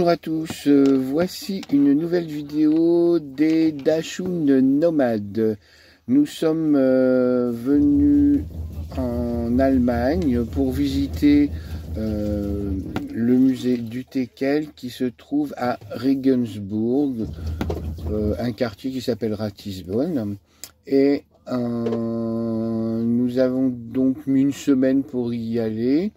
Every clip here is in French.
Bonjour à tous, voici une nouvelle vidéo des Dachshund nomades. Nous sommes venus en Allemagne pour visiter le musée du Teckel qui se trouve à Regensburg, un quartier qui s'appelle Ratisbonne. Et nous avons donc mis une semaine pour y aller.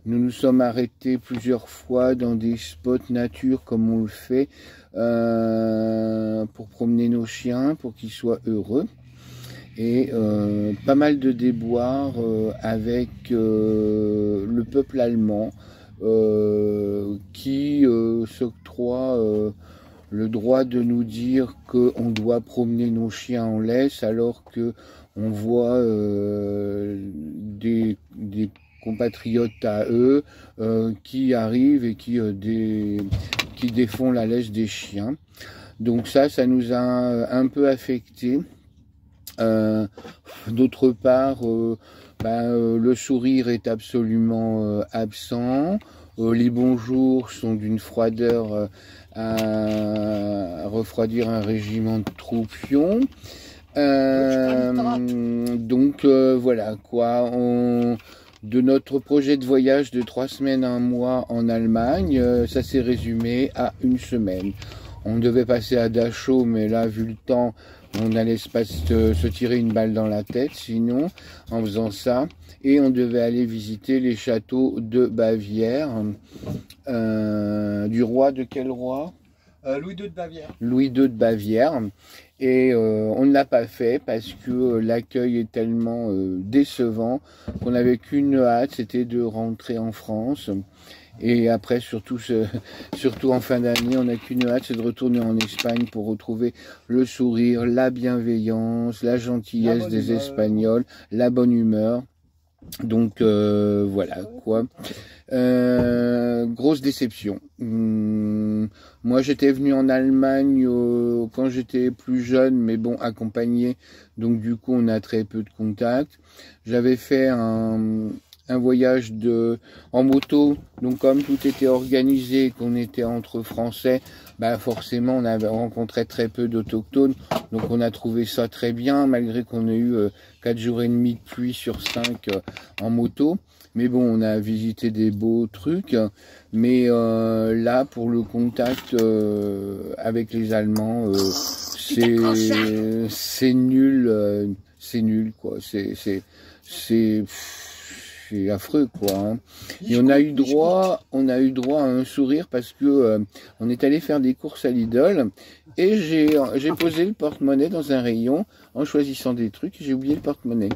Nous nous sommes arrêtés plusieurs fois dans des spots nature comme on le fait pour promener nos chiens, pour qu'ils soient heureux. Et pas mal de déboires avec le peuple allemand qui s'octroie le droit de nous dire qu'on doit promener nos chiens en laisse alors que on voit des compatriotes à eux qui arrivent et qui défont la laisse des chiens. Donc ça nous a un peu affecté. D'autre part, le sourire est absolument absent. Les bonjours sont d'une froideur à refroidir un régiment de troupions. Donc voilà quoi. De notre projet de voyage de 3 semaines, 1 mois en Allemagne, ça s'est résumé à 1 semaine. On devait passer à Dachau, mais là, vu le temps, on allait se tirer une balle dans la tête, sinon, en faisant ça. Et on devait aller visiter les châteaux de Bavière. Du roi, de quel roi ? Louis II de Bavière. Louis II de Bavière. Et on ne l'a pas fait parce que l'accueil est tellement décevant qu'on n'avait qu'une hâte, c'était de rentrer en France. Et après, surtout en fin d'année, on n'a qu'une hâte, c'est de retourner en Espagne pour retrouver le sourire, la bienveillance, la gentillesse des Espagnols, la bonne humeur. Donc voilà quoi. Grosse déception. Moi j'étais venu en Allemagne quand j'étais plus jeune, mais bon, accompagné, donc du coup on a très peu de contacts. J'avais fait un voyage en moto, donc comme tout était organisé, qu'on était entre Français, forcément on avait rencontré très peu d'autochtones, donc on a trouvé ça très bien, malgré qu'on ait eu 4 jours et demi de pluie sur 5 en moto. Mais bon, on a visité des beaux trucs, mais là, pour le contact avec les Allemands, c'est nul, quoi. C'est affreux, quoi. Hein. Et on a eu droit à un sourire parce que on est allé faire des courses à Lidl et j'ai posé le porte-monnaie dans un rayon en choisissant des trucs. J'ai oublié le porte-monnaie.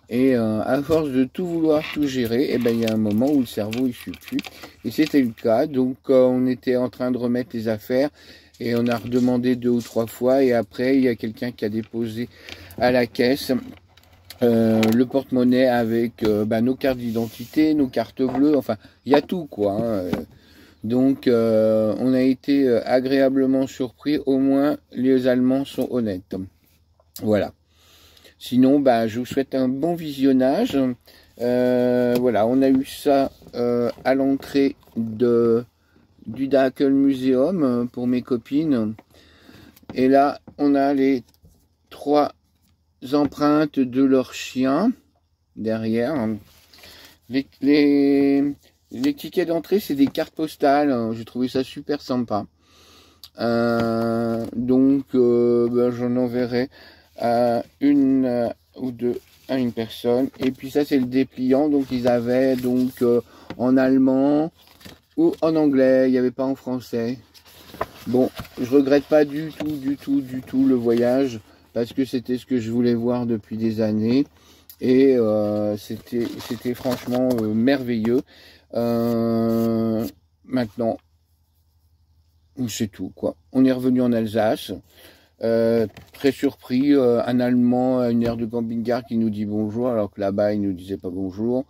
Et à force de tout vouloir tout gérer, il y a un moment où le cerveau il suit plus. Et c'était le cas. Donc on était en train de remettre les affaires et on a redemandé 2 ou 3 fois. Et après il y a quelqu'un qui a déposé à la caisse le porte-monnaie avec nos cartes d'identité, nos cartes bleues. Enfin il y a tout quoi. Hein. Donc on a été agréablement surpris. Au moins les Allemands sont honnêtes. Voilà. Sinon, je vous souhaite un bon visionnage. Voilà, on a eu ça à l'entrée du Dackel Museum pour mes copines. Et là, on a les 3 empreintes de leurs chiens derrière. Les tickets d'entrée, c'est des cartes postales. J'ai trouvé ça super sympa. Donc, j'en enverrai à 1 ou 2 à une personne. Et puis ça, c'est le dépliant. Donc, ils avaient donc en allemand ou en anglais. Il n'y avait pas en français. Bon, je regrette pas du tout le voyage parce que c'était ce que je voulais voir depuis des années. Et c'était franchement merveilleux. Maintenant, c'est tout, quoi. On est revenu en Alsace. Très surpris, un Allemand à une aire de camping-car qui nous dit bonjour, alors que là-bas, il nous disait pas bonjour.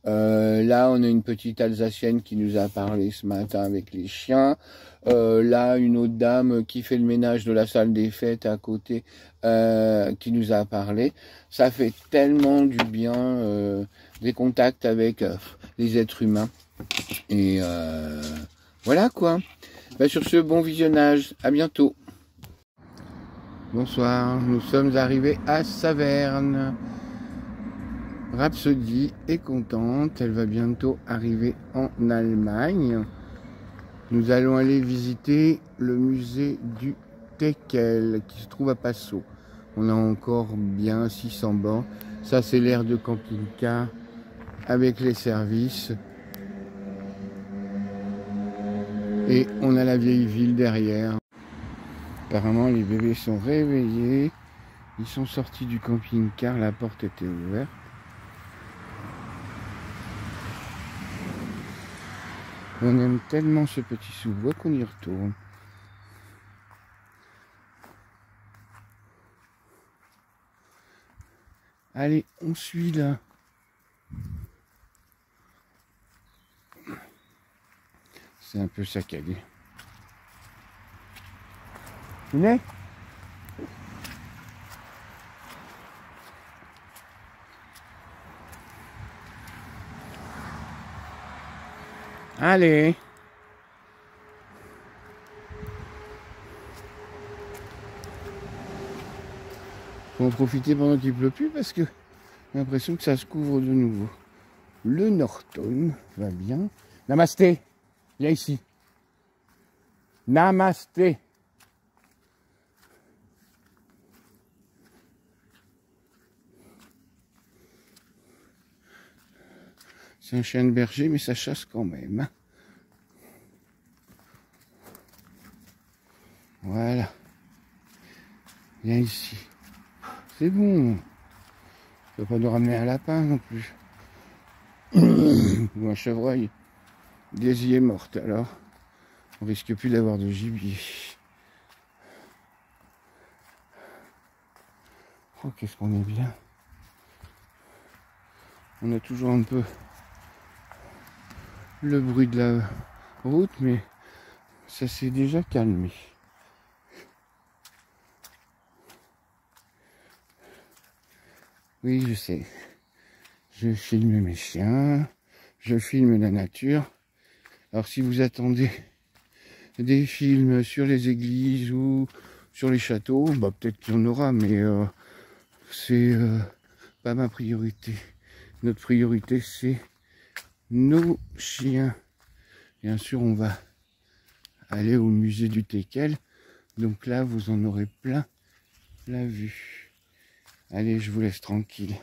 Là, on a une petite Alsacienne qui nous a parlé ce matin avec les chiens. Là, une autre dame qui fait le ménage de la salle des fêtes à côté, qui nous a parlé. Ça fait tellement du bien, des contacts avec les êtres humains. Et voilà quoi. Bah, sur ce, bon visionnage, à bientôt. Bonsoir, nous sommes arrivés à Saverne. Rhapsody est contente, elle va bientôt arriver en Allemagne. Nous allons aller visiter le musée du Teckel qui se trouve à Passau. On a encore bien 600 bancs. Ça, c'est l'aire de camping-car avec les services. Et on a la vieille ville derrière. Apparemment, les bébés sont réveillés. Ils sont sortis du camping-car, la porte était ouverte. On aime tellement ce petit sous-bois qu'on y retourne. Allez, on suit là. C'est un peu saccadé. Venez. Allez. Faut en profiter pendant qu'il pleut plus parce que j'ai l'impression que ça se couvre de nouveau. Le Norton va bien. Namasté. Viens ici. Namasté. C'est un chien de berger, mais ça chasse quand même. Voilà. Viens ici. C'est bon. Tu vas pas nous ramener un lapin non plus. Ou un chevreuil. Daisy est morte, alors on risque plus d'avoir de gibier. Oh, qu'est-ce qu'on est bien. On a toujours un peu le bruit de la route, mais ça s'est déjà calmé. Oui, je sais. Je filme mes chiens, je filme la nature. Alors si vous attendez des films sur les églises ou sur les châteaux, bah peut-être qu'il y en aura, mais c'est pas ma priorité. Notre priorité, c'est nos chiens. Bien sûr, on va aller au musée du Teckel. Donc là, vous en aurez plein la vue. Allez, je vous laisse tranquille.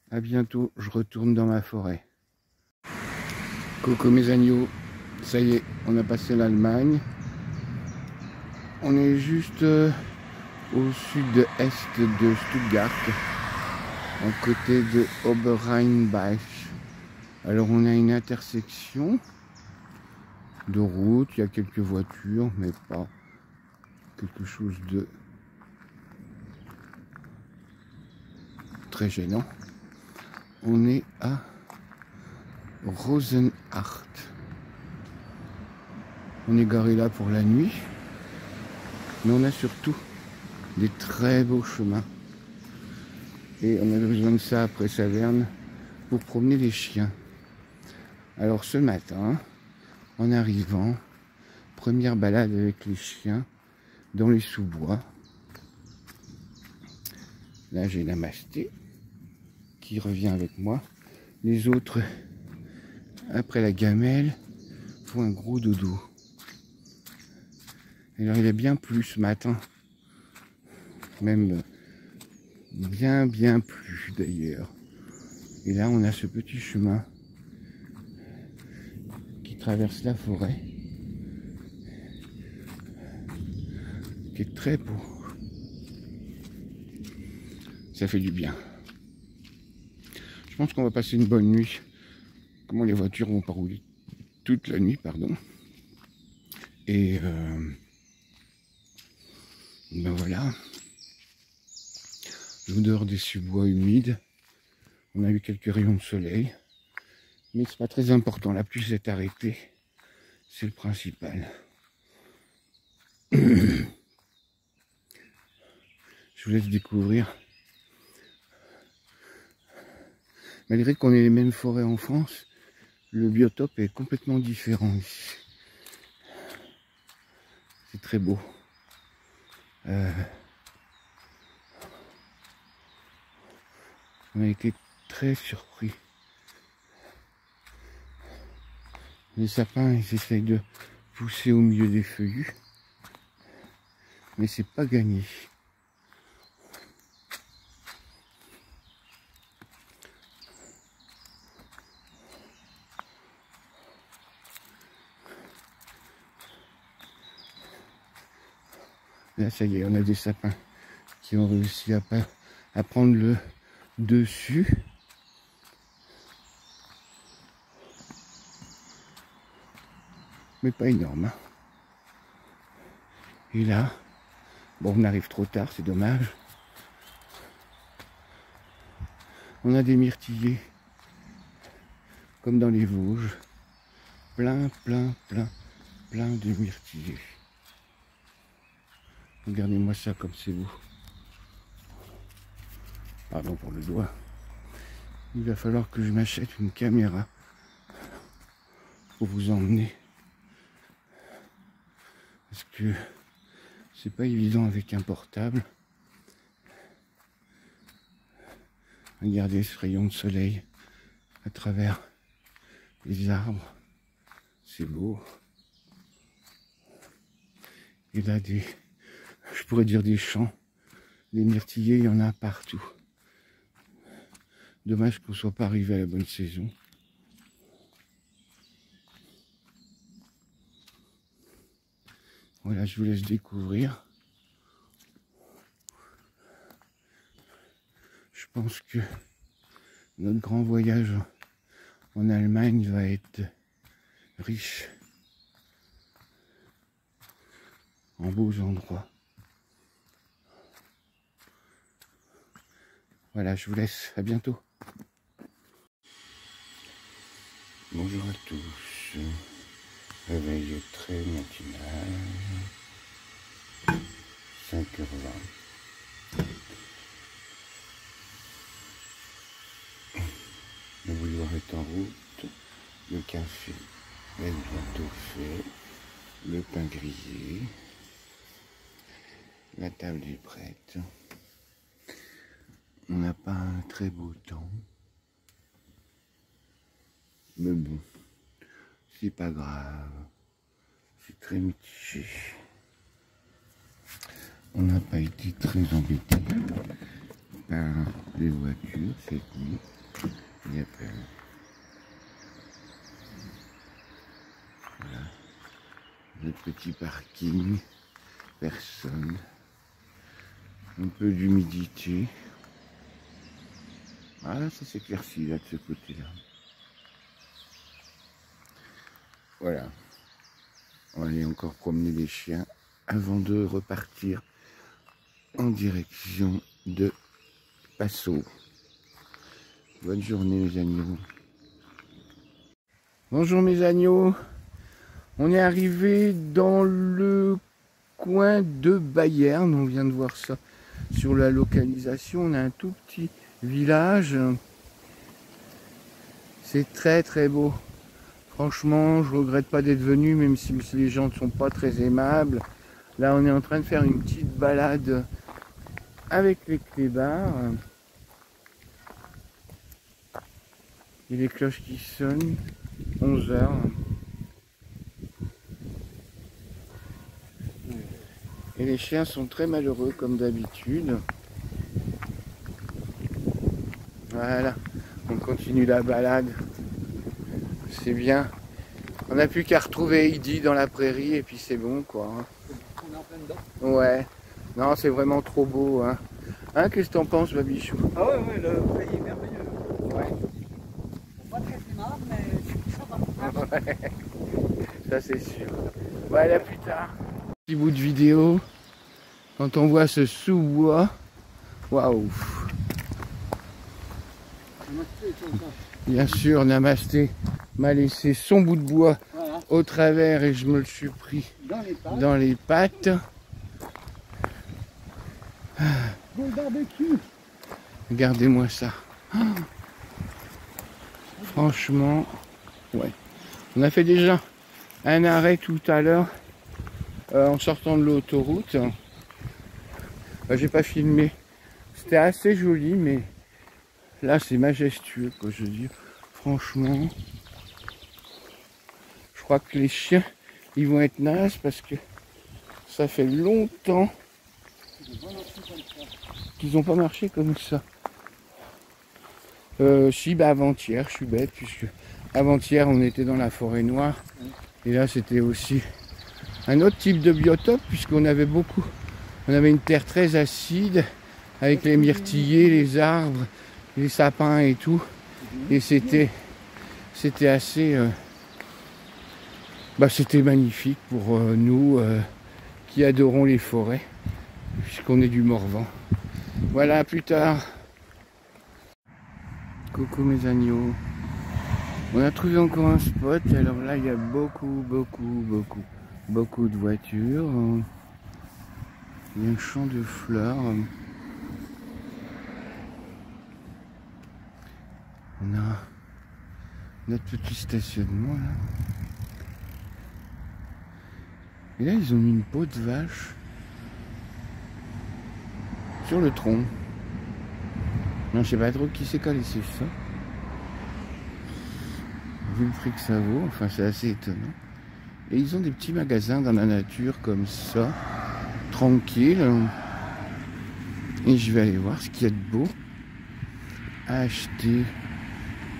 À bientôt, je retourne dans ma forêt. Coucou mes agneaux. Ça y est, on a passé l'Allemagne. On est juste au sud-est de Stuttgart, à côté de Oberrheinbach. Alors on a une intersection de route, il y a quelques voitures, mais pas quelque chose de très gênant. On est à Rosenhart. On est garé là pour la nuit, mais on a surtout des très beaux chemins. Et on a besoin de ça après Saverne pour promener les chiens. Alors ce matin, en arrivant, première balade avec les chiens dans les sous-bois. Là j'ai Namasté qui revient avec moi. Les autres, après la gamelle, font un gros dodo. Alors il a bien plu ce matin. Même bien plus d'ailleurs. Et là on a ce petit chemin qui traverse la forêt, qui est très beau. Ça fait du bien. Je pense qu'on va passer une bonne nuit. Comment les voitures vont pas rouler toute la nuit, pardon. Et ben voilà. L'odeur des sous-bois humides. On a eu quelques rayons de soleil. Mais c'est pas très important. La pluie s'est arrêtée. C'est le principal. Je vous laisse découvrir. Malgré qu'on ait les mêmes forêts en France, le biotope est complètement différent ici. C'est très beau. On a été très surpris. Les sapins, ils essayent de pousser au milieu des feuillus, mais c'est pas gagné. Là, ça y est, on a des sapins qui ont réussi à prendre le dessus. Mais pas énorme. Hein. Et là, bon, on arrive trop tard, c'est dommage. On a des myrtillers, comme dans les Vosges. Plein de myrtillers. Regardez-moi ça comme c'est beau. Pardon pour le doigt. Il va falloir que je m'achète une caméra pour vous emmener. Parce que c'est pas évident avec un portable. Regardez ce rayon de soleil à travers les arbres. C'est beau. Et là, je pourrais dire des champs. Des myrtillers, il y en a partout. Dommage qu'on ne soit pas arrivé à la bonne saison. Voilà, je vous laisse découvrir. Je pense que notre grand voyage en Allemagne va être riche en beaux endroits. Voilà, je vous laisse. À bientôt. Bonjour à tous. Réveil très matinal. 5h20. Le bouillon est en route. Le café est bientôt fait. Le pain grillé. La table est prête. On n'a pas un très beau temps. Mais bon, c'est pas grave. C'est très mitigé. On n'a pas été très embêté par les voitures cette nuit. Il y a pas. Voilà. Le petit parking. Personne. Un peu d'humidité. Ah, ça s'éclaircit là de ce côté-là. Voilà. On va aller encore promener les chiens avant de repartir en direction de Passau. Bonne journée mes agneaux. Bonjour mes agneaux. On est arrivé dans le coin de Bayern. On vient de voir ça sur la localisation. On a un tout petit village. C'est très beau. Franchement, je regrette pas d'être venu, même si les gens ne sont pas très aimables. Là, on est en train de faire une petite balade avec les clébards. Et les cloches qui sonnent, 11h. Et les chiens sont très malheureux comme d'habitude. Voilà, on continue la balade. C'est bien. On n'a plus qu'à retrouver Heidi dans la prairie et puis c'est bon quoi. On est en plein dedans. Ouais. Non, c'est vraiment trop beau. Hein, qu'est-ce que t'en penses, Babichou? Ah ouais, le pays est merveilleux. Ouais. Pas très marre, mais ça va. Ouais. Ça c'est sûr. Ouais, à plus tard. Petit bout de vidéo. Quand on voit ce sous-bois. Waouh. Bien sûr, Namasté m'a laissé son bout de bois voilà. Au travers et je me le suis pris dans les pattes. Bon barbecue. Regardez-moi ça. Franchement, ouais. On a fait déjà un arrêt tout à l'heure en sortant de l'autoroute. J'ai pas filmé. C'était assez joli, mais là c'est majestueux, quoi, je veux dire. Franchement, je crois que les chiens, ils vont être nazes parce que ça fait longtemps qu'ils n'ont pas marché comme ça. Si, bah avant-hier, je suis bête, puisque avant-hier on était dans la forêt noire. Et là c'était aussi un autre type de biotope, puisqu'on avait on avait une terre très acide, avec les myrtillers, les arbres, les sapins et tout. Et c'était assez... c'était magnifique pour nous qui adorons les forêts, puisqu'on est du Morvan. Voilà, à plus tard. Coucou mes agneaux. On a trouvé encore un spot. Alors là, il y a beaucoup de voitures. Il y a un champ de fleurs. On a notre petit stationnement là. Et là, ils ont mis une peau de vache sur le tronc. Non, je sais pas trop qui c'est qui a laissé ça. Vu le prix que ça vaut, enfin c'est assez étonnant. Et ils ont des petits magasins dans la nature comme ça, tranquille. Et je vais aller voir ce qu'il y a de beau à acheter.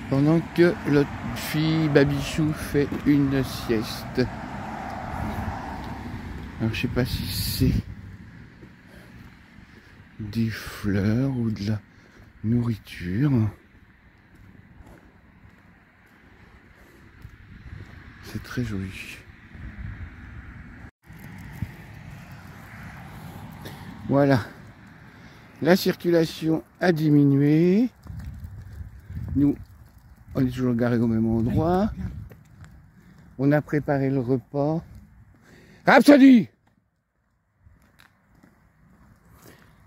Pendant que l'autre fille, Babichou, fait une sieste. Alors je sais pas si c'est des fleurs ou de la nourriture. C'est très joli. Voilà. La circulation a diminué. Nous, on est toujours garés au même endroit. On a préparé le repas. Rhapsody!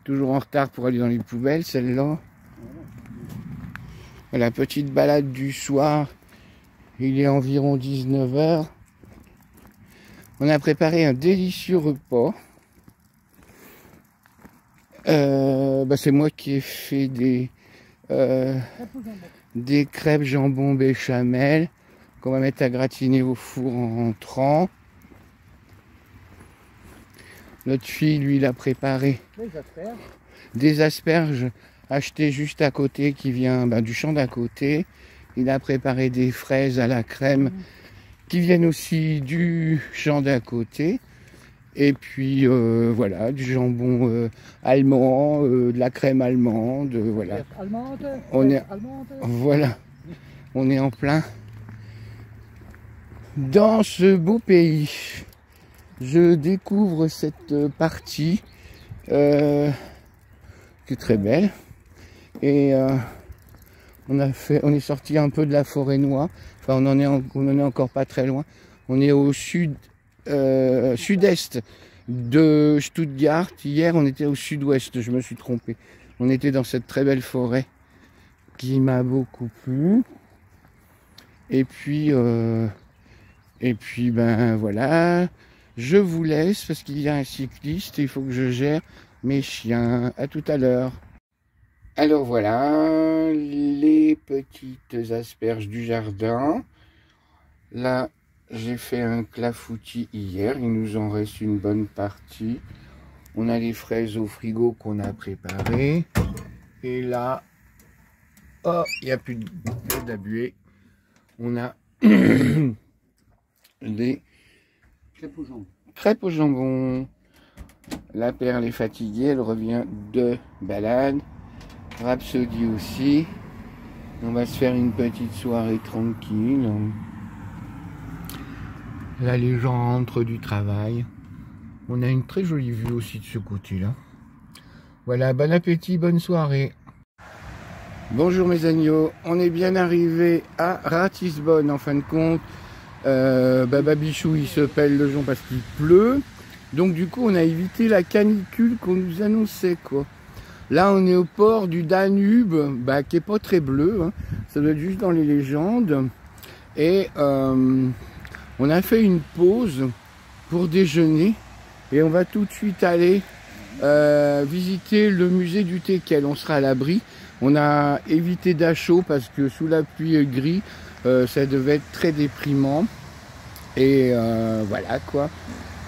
Toujours en retard pour aller dans les poubelles, celle-là. La petite balade du soir. Il est environ 19 h. On a préparé un délicieux repas. C'est moi qui ai fait des crêpes jambon béchamel qu'on va mettre à gratiner au four en rentrant. Notre fille, lui, il a préparé des asperges achetées juste à côté, qui vient du champ d'à côté. Il a préparé des fraises à la crème qui viennent aussi du champ d'à côté. Et puis voilà, du jambon allemand, de la crème allemande, voilà. On est en plein dans ce beau pays. Je découvre cette partie qui est très belle. Et on est sorti un peu de la forêt noire. Enfin, on en est encore pas très loin. On est au sud-est de Stuttgart. Hier, on était au sud-ouest. Je me suis trompé. On était dans cette très belle forêt qui m'a beaucoup plu. Et puis voilà. Je vous laisse parce qu'il y a un cycliste et il faut que je gère mes chiens. À tout à l'heure. Alors voilà, les petites asperges du jardin. Là, j'ai fait un clafoutis hier, il nous en reste une bonne partie. On a les fraises au frigo qu'on a préparées. Et là, oh, il n'y a plus d'abuée. On a des crêpes au jambon. La perle est fatiguée, elle revient de balade. Rhapsody aussi. On va se faire une petite soirée tranquille. Là, les gens rentrent du travail. On a une très jolie vue aussi de ce côté-là. Voilà, bon appétit, bonne soirée. Bonjour mes agneaux, on est bien arrivé à Ratisbonne en fin de compte. Babichou il se pèle le jonc parce qu'il pleut. Donc du coup on a évité la canicule qu'on nous annonçait quoi. Là on est au port du Danube, qui est pas très bleu, hein. Ça doit être juste dans les légendes. Et on a fait une pause pour déjeuner Et on va tout de suite aller visiter le musée du Teckel. On sera à l'abri. On a évité Dachau parce que sous la pluie et le gris, ça devait être très déprimant. Et voilà quoi.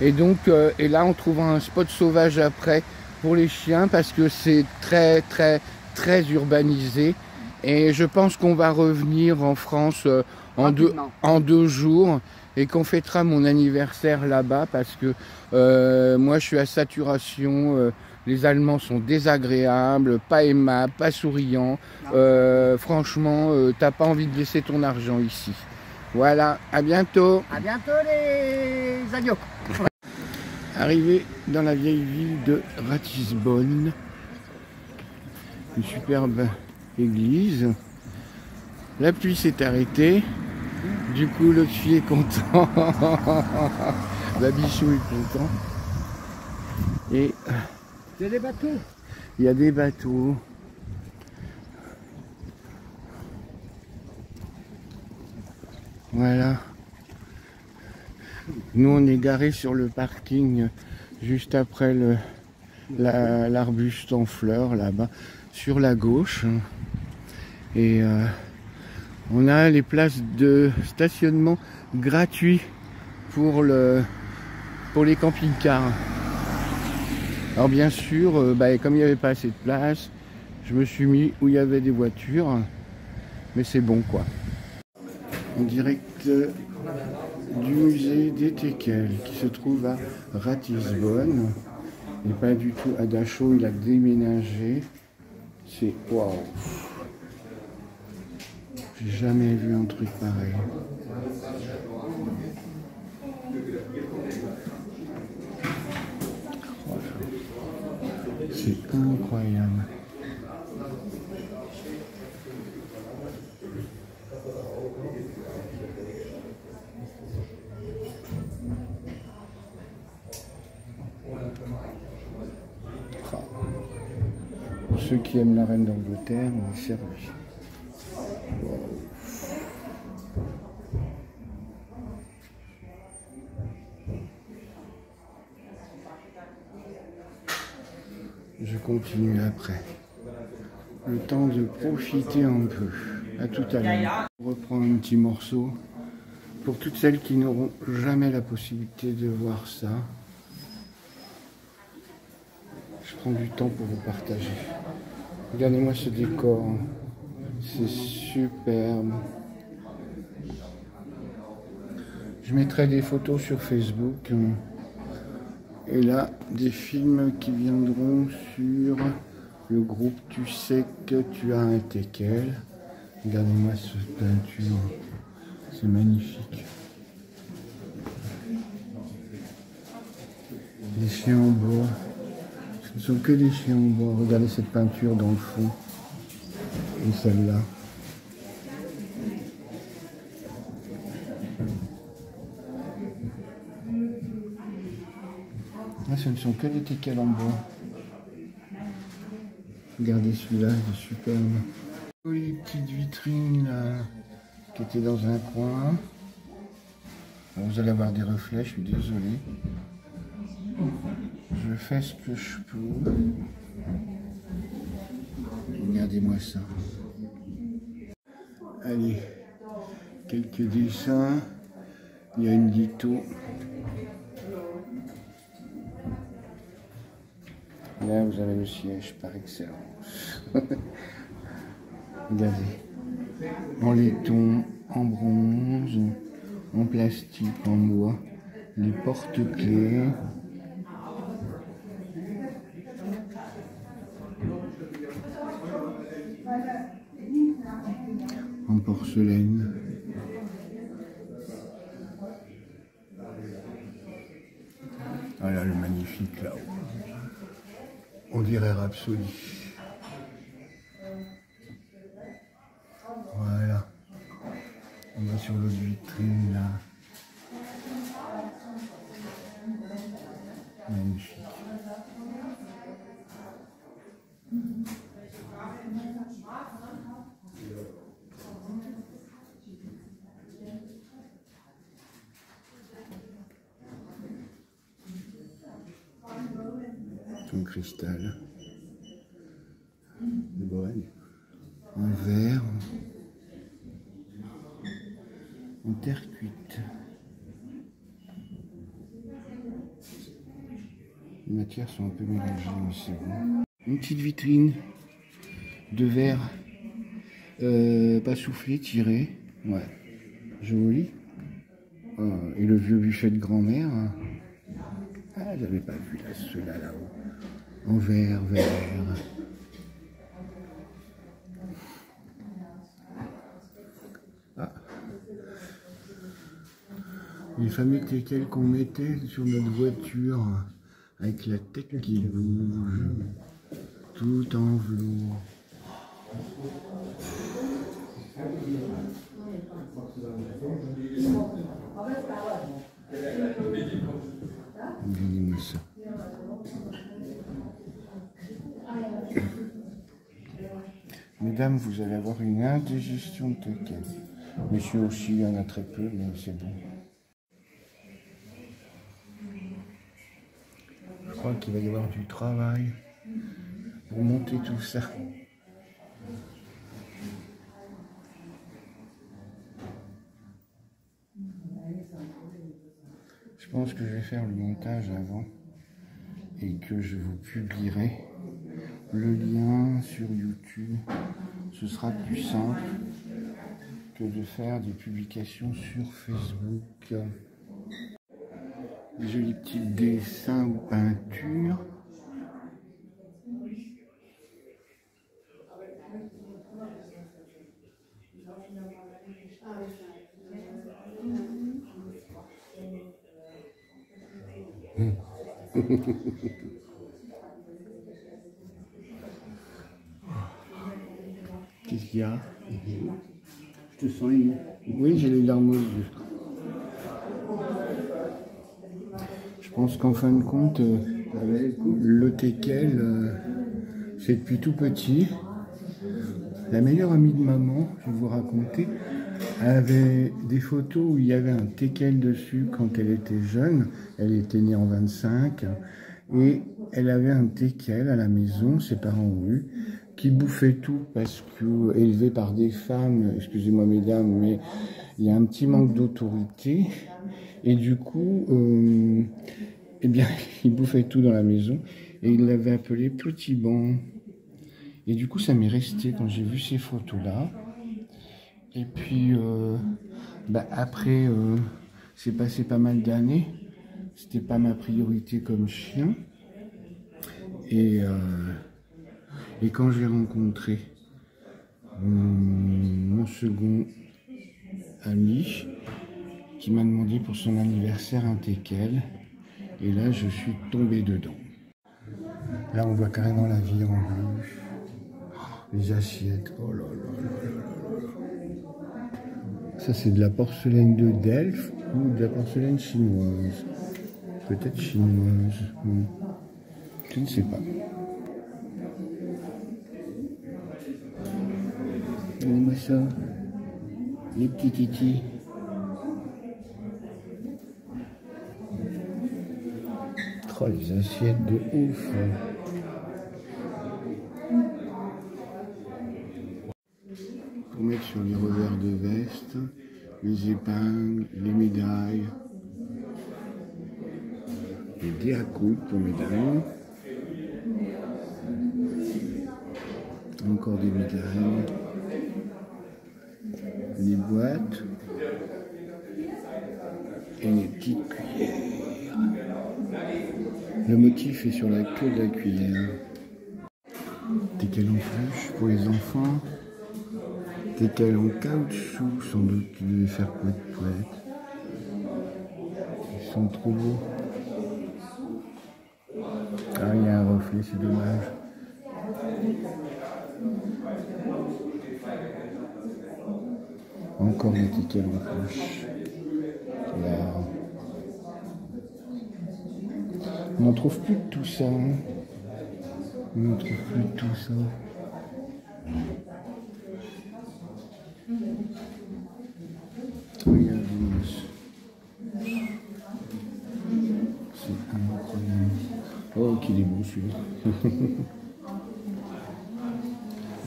Et donc, et là on trouvera un spot sauvage après pour les chiens parce que c'est très urbanisé. Et je pense qu'on va revenir en France en 2 jours et qu'on fêtera mon anniversaire là-bas parce que moi je suis à saturation. Les Allemands sont désagréables, pas aimables, pas souriants. Franchement, t'as pas envie de laisser ton argent ici. Voilà, à bientôt. À bientôt les agneaux. Arrivé dans la vieille ville de Ratisbonne, une superbe église. La pluie s'est arrêtée, du coup le petit est content, Babichou est content. Et il y a des bateaux. Il y a des bateaux. Voilà. Nous on est garé sur le parking juste après l'arbuste en fleurs là-bas sur la gauche. Et on a les places de stationnement gratuits pour les camping-cars. Alors bien sûr, comme il n'y avait pas assez de place, je me suis mis où il y avait des voitures. Mais c'est bon quoi. En direct du musée des Teckel qui se trouve à Ratisbonne et pas du tout à Dachau, il a déménagé. C'est waouh, j'ai jamais vu un truc pareil. C'est incroyable. Pour ceux qui aiment la reine d'Angleterre, on est servi. Wow. Je continue après. Le temps de profiter un peu. À tout à l'heure. On reprend un petit morceau. Pour toutes celles qui n'auront jamais la possibilité de voir ça, je prends du temps pour vous partager. Regardez-moi ce décor. C'est superbe. Je mettrai des photos sur Facebook. Et là, des films qui viendront sur le groupe Tu sais que tu as un Teckel. Regardez-moi cette peinture. C'est magnifique. Les chiens en bois. Ce ne sont que des chiens en bois. Regardez cette peinture dans le fond. Et celle-là. Là, ce ne sont que des Teckel en bois. Regardez celui-là, il est superbe. Les petites vitrines là, qui étaient dans un coin. Bon, vous allez avoir des reflets, je suis désolé. Je fais ce que je peux. Regardez-moi ça. Allez, quelques dessins. Il y a une litho. Là, vous avez le siège par excellence. Regardez. En laiton, en bronze, en plastique, en bois. Les porte-clés. En porcelaine. Voilà le magnifique là-haut. On dirait Rhapsody. Voilà. On va sur l'autre vitrine là. Magnifique. cristal. En verre. En terre cuite. Les matières sont un peu mélangées, mais c'est bon. Une petite vitrine de verre pas soufflé, tiré. Ouais, joli. Et le vieux buffet de grand-mère. Ah, j'avais pas vu là, ceux-là là-haut. En verre. Ah. Les fameux teckels qu'on mettait sur notre voiture, avec la tête qui bouge, tout en velours. Regardez-moi ça. Mesdames, vous allez avoir une indigestion de teckel. Messieurs aussi, il y en a très peu, mais c'est bon. Je crois qu'il va y avoir du travail pour monter tout ça. Je pense que je vais faire le montage avant et que je vous publierai le lien sur YouTube. Ce sera plus simple que de faire des publications sur Facebook. Des jolis petits dessins ou peintures. Qu'est-ce qu'il y a? Je te sens ému. Oui, j'ai les larmes aux yeux. Je pense qu'en fin de compte, le teckel, c'est depuis tout petit. La meilleure amie de maman, je vais vous raconter, avait des photos où il y avait un teckel dessus quand elle était jeune. Elle était née en 25 et elle avait un teckel à la maison, ses parents ont eu, qui bouffait tout parce que élevé par des femmes, excusez-moi mesdames, mais il y a un petit manque d'autorité et du coup, eh bien, il bouffait tout dans la maison et il l'avait appelé Petit Banc. Et du coup, ça m'est resté quand j'ai vu ces photos-là. Et puis, après, c'est passé pas mal d'années. C'était pas ma priorité comme chien. Et quand j'ai rencontré mon second ami, qui m'a demandé pour son anniversaire un teckel, et là, je suis tombé dedans. Là, on voit carrément la vie en rouge. Les assiettes, oh là là là là là. Ça c'est de la porcelaine de Delft ou de la porcelaine chinoise. Peut-être chinoise. Je ne sais pas. Regardez-moi ça. Les petits titis. Oh, les assiettes de ouf. Pour mettre sur les revers de veste, les épingles, les médailles, les dés à coupe pour mesdames, encore des médailles, les boîtes et les petites cuillères. Le motif est sur la queue de la cuillère. Teckel en peluche pour les enfants. Teckel en caoutchouc, sans doute qui devait faire poète. Ils sont trop beaux. Ah, il y a un reflet, c'est dommage. Encore des Teckel en peluche. Là. On n'en trouve plus de tout ça. Hein. On n'en trouve plus de tout ça. Regardez-moi ça. C'est incroyable. Ok. qu'il est beau celui-là.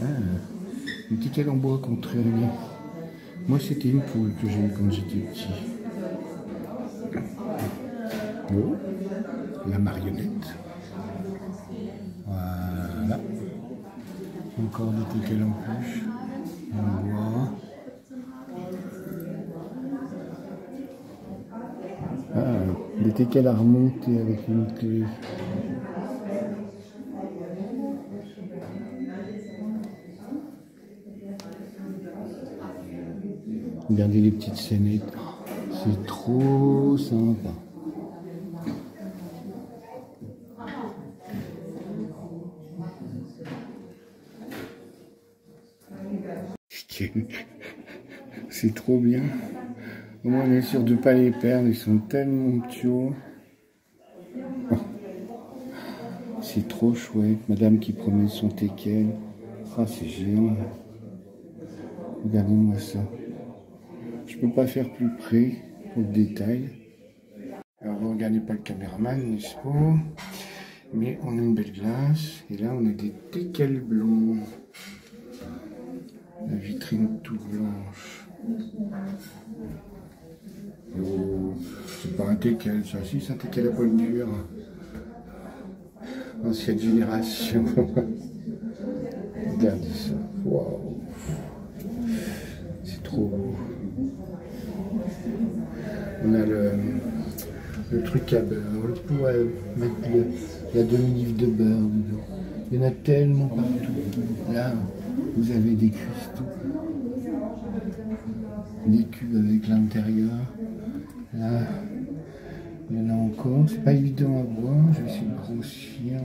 Ah, une petite cale en bois contre une. Moi, c'était une poule que j'ai eue quand j'étais petit. Oh, la marionnette. Voilà. Encore des teckels en pluche, en bois. Ah, des teckels à remonter avec une clé. Regardez les petites scénettes. C'est trop sympa. C'est trop bien. Au moins on est sûr de ne pas les perdre, ils sont tellement petits. Oh. C'est trop chouette. Madame qui promène son teckel. Ah, c'est géant. Regardez-moi ça. Je peux pas faire plus près pour le détail. Alors vous regardez pas le caméraman, n'est-ce pas? Mais on a une belle glace. Et là on a des teckels blancs. La vitrine toute blanche. Oh, c'est pas un teckel, ça. Si, c'est un teckel à poil dur. Ancienne génération. Regardez ça. Waouh. C'est trop beau. On a le truc à beurre, le pot à mettre la demi-livre de beurre dedans. Il y en a tellement partout. Là, vous avez des cristaux, des cubes avec l'intérieur. Là, il y en a encore. C'est pas évident à voir. Je vais essayer de grossir.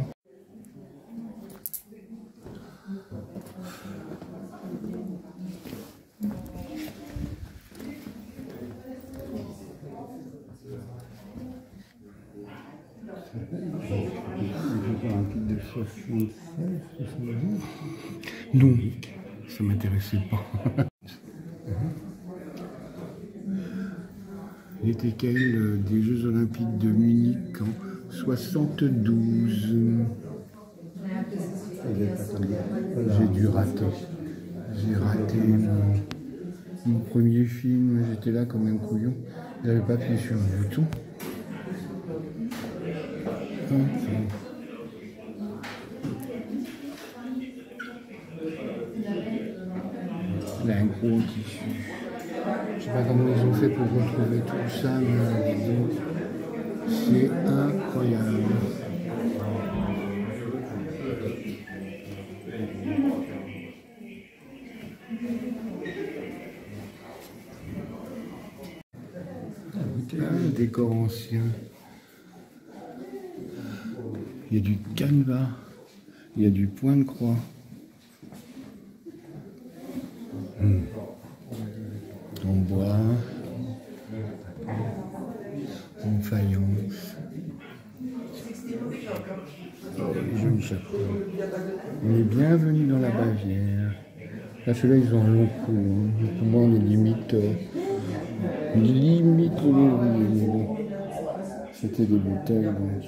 Un kit de 76, 70. Non, ça m'intéressait pas. Les teckels des Jeux Olympiques de Munich en 72. J'ai dû rater. J'ai raté mon premier film. J'étais là comme un couillon. J'avais pas appuyé sur un bouton. Là, un gros tissu. Je sais pas comment ils ont fait pour retrouver tout ça, mais c'est incroyable. Un décor ancien. Il y a du canevas, il y a du point de croix. En bois, en faïence. Joli chapeau. On est bienvenue dans la Bavière. Là, ceux-là, ils ont un long cou. Hein. Pour moi, on est limite bon. C'était des bouteilles. Donc.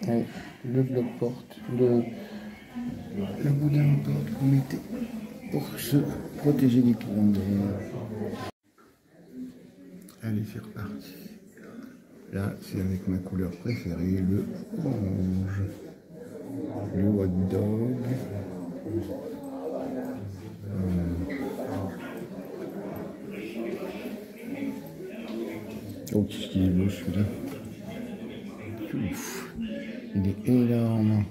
Allez, le bloc-porte, le boudin en porte qu'on mettait pour se protéger des clients d'air. Allez, c'est reparti. Là, c'est avec ma couleur préférée, le orange. Le hot dog. Oh, qu'est-ce qu'il est beau celui-là. Ouf, il est énorme.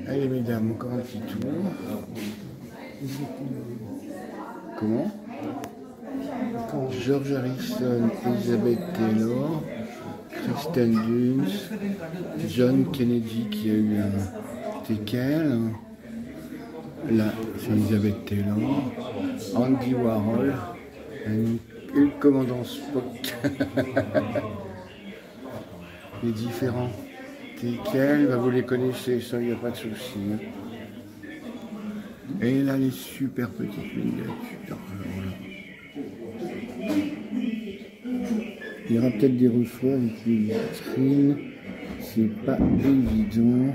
Allez mesdames, encore un petit tour. Comment? George Harrison, Elizabeth Taylor, Kristen Dunst, John Kennedy qui a eu un teckel. Là, c'est Elisabeth Taylor, Andy Warhol, et le commandant Spock. Les différents teckels, bah vous les connaissez, ça, il n'y a pas de souci. Et là, les super petites miniatures. Voilà. Il y aura peut-être des reflets avec les vitrines, c'est pas évident.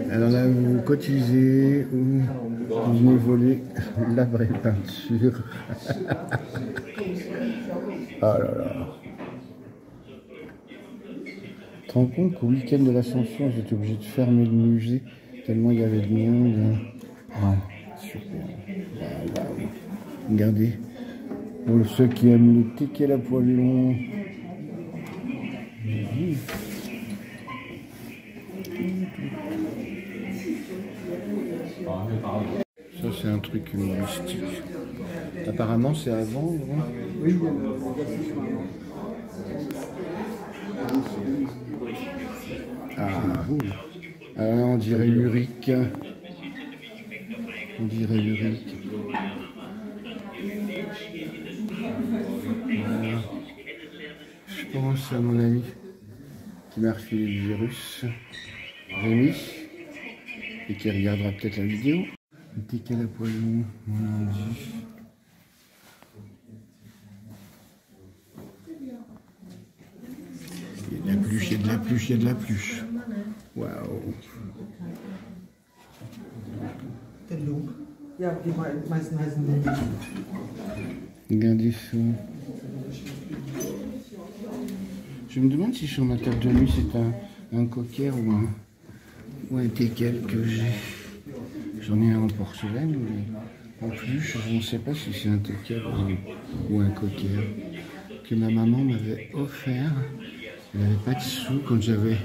Alors là, vous cotisez ou vous venez voler la vraie peinture. Oh là là. Tu te rends compte qu'au week-end de l'Ascension, j'étais obligé de fermer le musée tellement il y avait de monde. Ouais, super. Regardez, pour ceux qui aiment les teckels à poil long. Ça, c'est un truc humoristique. Apparemment, c'est à vendre. Oui. On dirait Uric. On dirait Uric. Voilà. Je pense à mon ami qui m'a refilé le virus, Rémi, et qui regardera peut-être la vidéo. Le teckel à poil long, voilà, on dit. Il y a de la pluche, il y a de la pluche, il y a de la pluche. Waouh. Regardez ça. Je me demande si sur ma table de nuit c'est un cocker ou un teckel que j'ai. J'en ai un en porcelaine, mais en plus je ne sais pas si c'est un teckel ou un cocker que ma maman m'avait offert. Elle n'avait pas de sous quand j'avais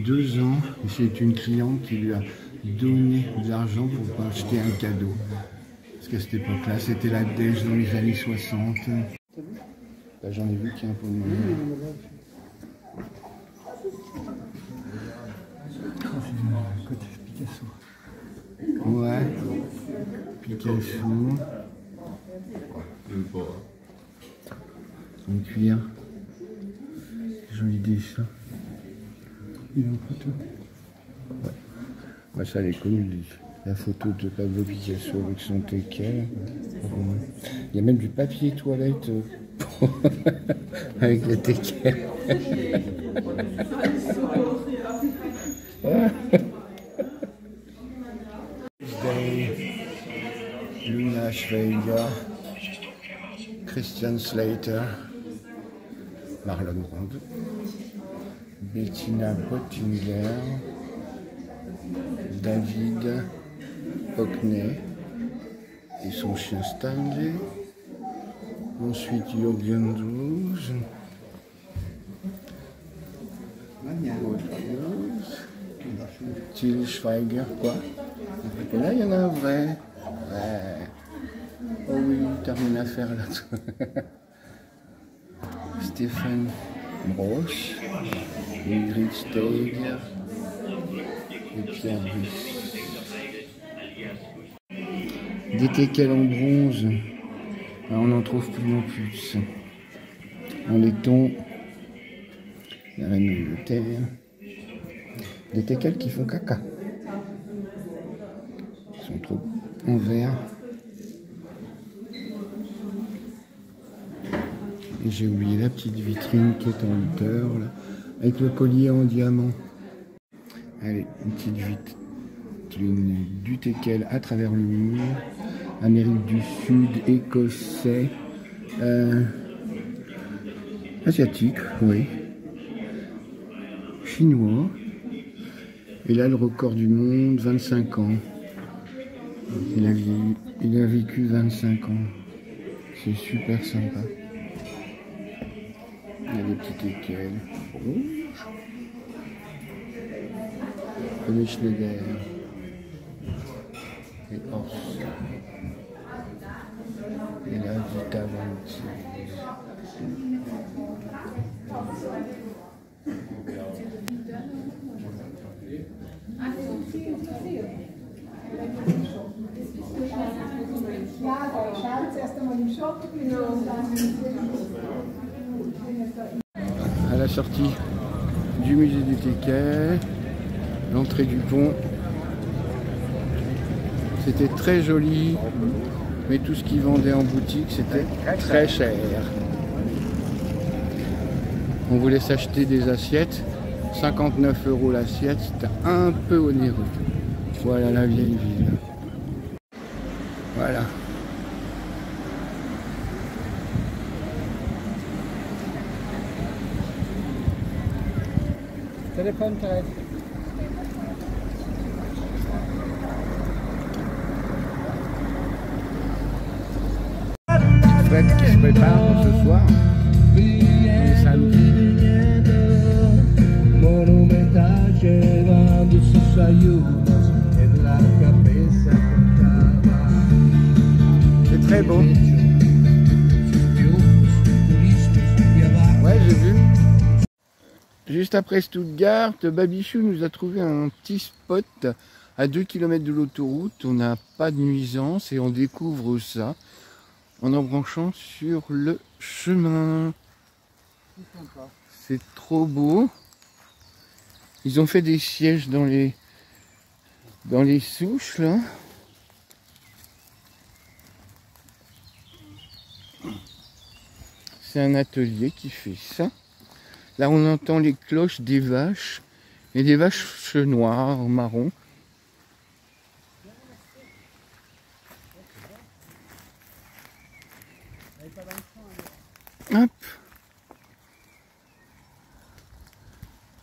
2 ans et c'est une cliente qui lui a donné de l'argent pour acheter un cadeau. Parce qu'à cette époque-là, c'était la dèche dans les années 60. Là, j'en ai vu qu'il y a un peu de côté Picasso. Ouais. Picasso. En cuir. Joli dessin. Il est en photo. Ouais. Bah, ça, elle est connue. La photo de Pablo Picasso avec son teckel. Il y a même du papier toilette avec le teckel. Luna Schweiger, Christian Slater, Marlon Brando, Bettina Bottinger, David Hockney et son chien Stanley. Ensuite Jürgen Drews. Till Schweiger, quoi. Et là, il y en a un vrai. Ouais. Oh oui, t'as rien à faire là. Stéphane Broche, Ingrid Steiger et Pierre Brice. Des teckels en bronze. Alors, on n'en trouve plus non plus. En laiton, la reine d'Angleterre. Des teckels qui font caca. Ils sont trop en verre. Et j'ai oublié la petite vitrine qui est en hauteur, là, avec le collier en diamant. Allez, une petite vitrine du teckel à travers le mur. Amérique du Sud, écossais, asiatique, oui, chinois. Et là, le record du monde, 25 ans. Il a vécu 25 ans. C'est super sympa. Il y a des petits teckels rouges. Comme les Schneider. Et Orso. Et la Vita Avanti. À la sortie du musée du Téquet, l'entrée du pont, c'était très joli, mais tout ce qu'ils vendaient en boutique c'était très cher. On voulait s'acheter des assiettes, 59 € l'assiette, c'était un peu onéreux. Voilà la vieille ville. Voilà. Téléphone, Thérèse. Fête qui se prépare pour ce soir. Et samedi. C'est très beau. Ouais, j'ai vu. Juste après Stuttgart, Babichou nous a trouvé un petit spot à 2 km de l'autoroute. On n'a pas de nuisance et on découvre ça en embranchant sur le chemin. C'est trop beau. Ils ont fait des sièges dans les souches là. C'est un atelier qui fait ça. Là on entend les cloches des vaches et des vaches noires, marron. Hop.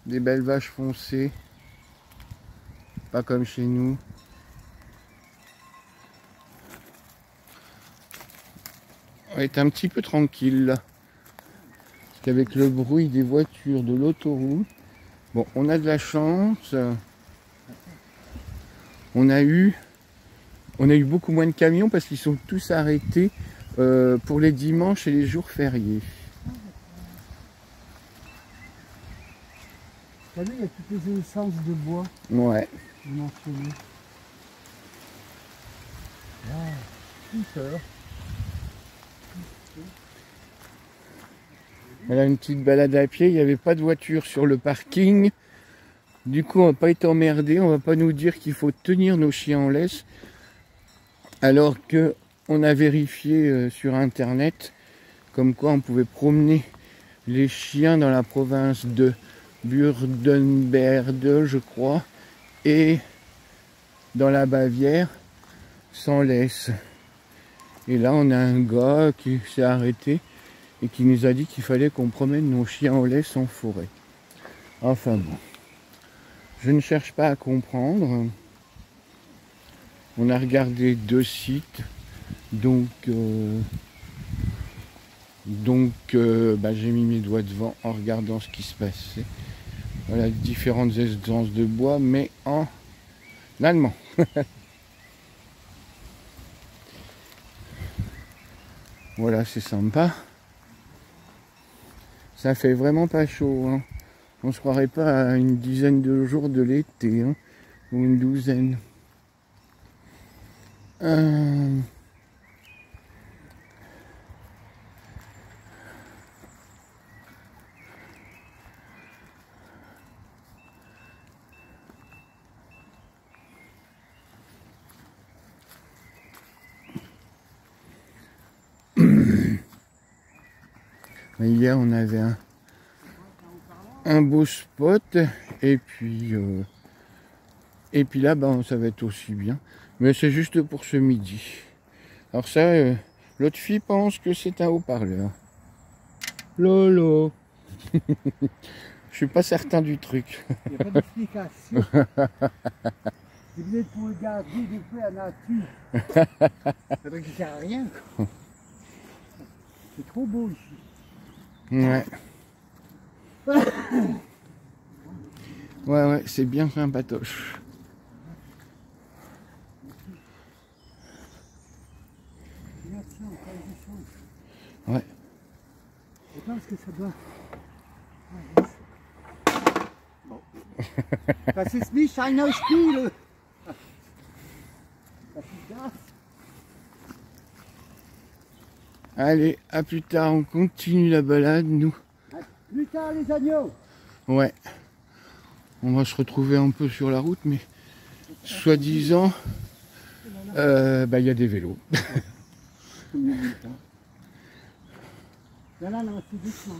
Des belles vaches foncées. Pas comme chez nous. On va être un petit peu tranquille là. Parce qu'avec le bruit des voitures de l'autoroute, bon, on a de la chance. On a eu beaucoup moins de camions parce qu'ils sont tous arrêtés pour les dimanches et les jours fériés. T'as vu, il y a toutes les essences de bois Ouais. mentionnées. Ah, super. Voilà une petite balade à pied, il n'y avait pas de voiture sur le parking. Du coup, on va pas être emmerdé, on va pas nous dire qu'il faut tenir nos chiens en laisse. Alors que on a vérifié sur internet comme quoi on pouvait promener les chiens dans la province de Württemberg, je crois, et dans la Bavière sans laisse. Et là, on a un gars qui s'est arrêté et qui nous a dit qu'il fallait qu'on promène nos chiens en laisse en forêt. Enfin bon, je ne cherche pas à comprendre. On a regardé 2 sites, donc j'ai mis mes doigts devant en regardant ce qui se passait. Voilà, différentes essences de bois, mais en allemand. Voilà, c'est sympa. Ça fait vraiment pas chaud, hein. On se croirait pas à une dizaine de jours de l'été, hein, ou une douzaine. Hier on avait un beau spot et puis là ça va être aussi bien, mais c'est juste pour ce midi. Alors ça, l'autre fille pense que c'est un haut-parleur. Lolo. Je suis pas certain du truc. Il n'y a pas d'explication. Si vous êtes pour regarder des fois la nature, ça ne sert à rien. C'est trop beau ici. Ouais. Ouais, c'est bien sympatoche. parce que ça doit... Bon. Das ist nicht ein Spiel. Das ist das. Allez, à plus tard, on continue la balade, nous. À plus tard les agneaux. Ouais. On va se retrouver un peu sur la route, mais soi-disant, il y a des vélos. Là, non, c'est doucement.